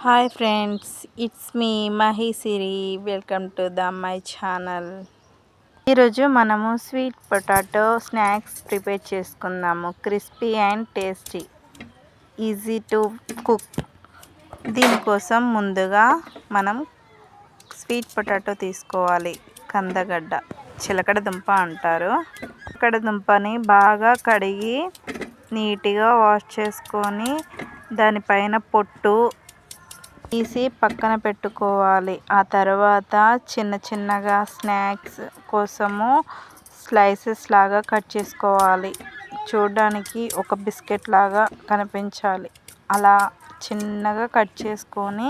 Hi friends, it's me Mahesiri. Welcome to my channel. ఈరోజు మనము sweet potato snacks prepare చేసుకుందాము. Crispy and tasty, easy to cook. దీనికోసం ముందుగా మనం స్వీట్ పొటాటో తీసుకోవాలి. కందగడ్డ, చిలకడ దుంప అంటారు. చిలకడ దుంపని బాగా కడిగి నీట్గా వాష్ చేసుకొని దానిపైన పొట్టు తీసి పక్కన పెట్టుకోవాలి. ఆ తర్వాత చిన్న చిన్నగా స్నాక్స్ కోసము స్లైసెస్ లాగా కట్ చేసుకోవాలి. చూడడానికి ఒక బిస్కెట్ లాగా కనిపించాలి. అలా చిన్నగా కట్ చేసుకొని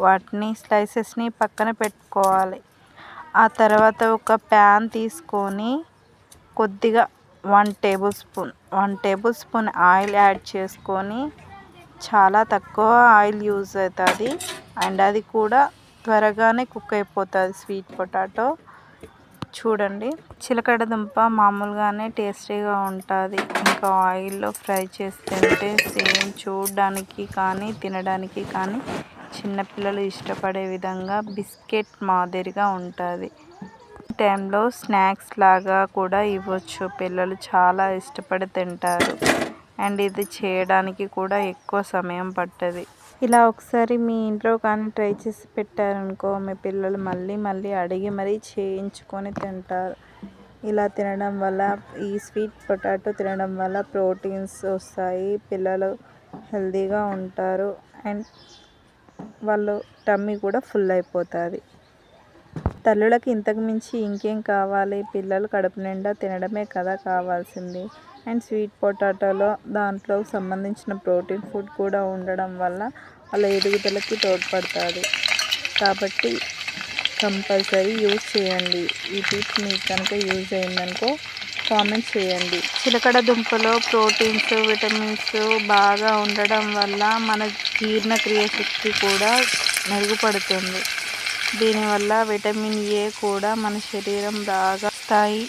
వాటిని స్లైసెస్ని పక్కన పెట్టుకోవాలి. ఆ తర్వాత ఒక ప్యాన్ తీసుకొని కొద్దిగా 1 టేబుల్ స్పూన్ ఆయిల్ యాడ్ చేసుకొని, చాలా తక్కువ ఆయిల్ యూజ్ అవుతుంది అండ్ అది కూడా త్వరగానే కుక్ అయిపోతుంది స్వీట్ పొటాటో. చూడండి, చిలకడ దుంప మామూలుగానే టేస్టీగా ఉంటుంది. ఇంకా ఆయిల్లో ఫ్రై చేసి తింటే సేమ్ చూడడానికి కానీ తినడానికి కానీ చిన్నపిల్లలు ఇష్టపడే విధంగా బిస్కెట్ మాదిరిగా ఉంటుంది. ఈ టైంలో స్నాక్స్ లాగా కూడా ఇవ్వచ్చు. పిల్లలు చాలా ఇష్టపడి తింటారు అండ్ ఇది చేయడానికి కూడా ఎక్కువ సమయం పట్టదు. ఇలా ఒకసారి మీ ఇంట్లో కానీ ట్రై చేసి పెట్టారనుకో, మీ పిల్లలు మళ్ళీ మళ్ళీ అడిగి మరీ చేయించుకొని తింటారు. ఇలా తినడం వల్ల, ఈ స్వీట్ పొటాటో తినడం వల్ల ప్రోటీన్స్ వస్తాయి. పిల్లలు హెల్తీగా ఉంటారు అండ్ వాళ్ళు టమ్మీ కూడా ఫుల్ అయిపోతుంది. తల్లులకి ఇంతకు మించి ఇంకేం కావాలి? పిల్లలు కడుపు నిండా తినడమే కదా కావాల్సింది. అండ్ స్వీట్ పొటాటోలో దాంట్లో సంబంధించిన ప్రోటీన్ ఫుడ్ కూడా ఉండడం వల్ల వాళ్ళ ఎదుగుదలకి తోడ్పడుతుంది. కాబట్టి కంపల్సరీ యూజ్ చేయండి. ఈ టిప్ మీకు కనుక యూజ్ అయిందనుకో కామెంట్ చేయండి. చిలకడ దుంపలో ప్రోటీన్స్, విటమిన్స్ బాగా ఉండడం వల్ల మన జీర్ణక్రియ శక్తి కూడా మెరుగుపడుతుంది. దీనివల్ల విటమిన్ ఏ కూడా మన శరీరం బాగా వస్తాయి.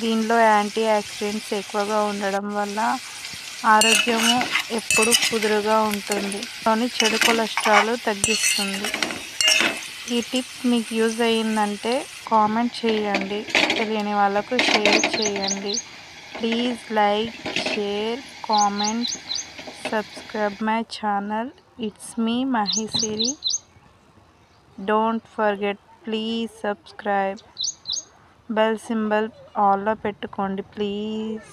దీనిలో యాంటీ ఆక్సిడెంట్స్ ఎక్కువగా ఉండడం వల్ల ఆరోగ్యము ఎప్పుడు కుదురుగా ఉంటుంది. చెడు కొలెస్ట్రాల్ తగ్గిస్తుంది. ఈ టిప్ మీకు యూజ్ అయ్యిందంటే కామెంట్ చేయండి. తెలియని వాళ్ళకు షేర్ చేయండి. Please like, share, comment, subscribe my channel. It's me Mahesiri. Don't forget, please subscribe. Bell symbol ఆల్లో పెట్టుకోండి ప్లీజ్.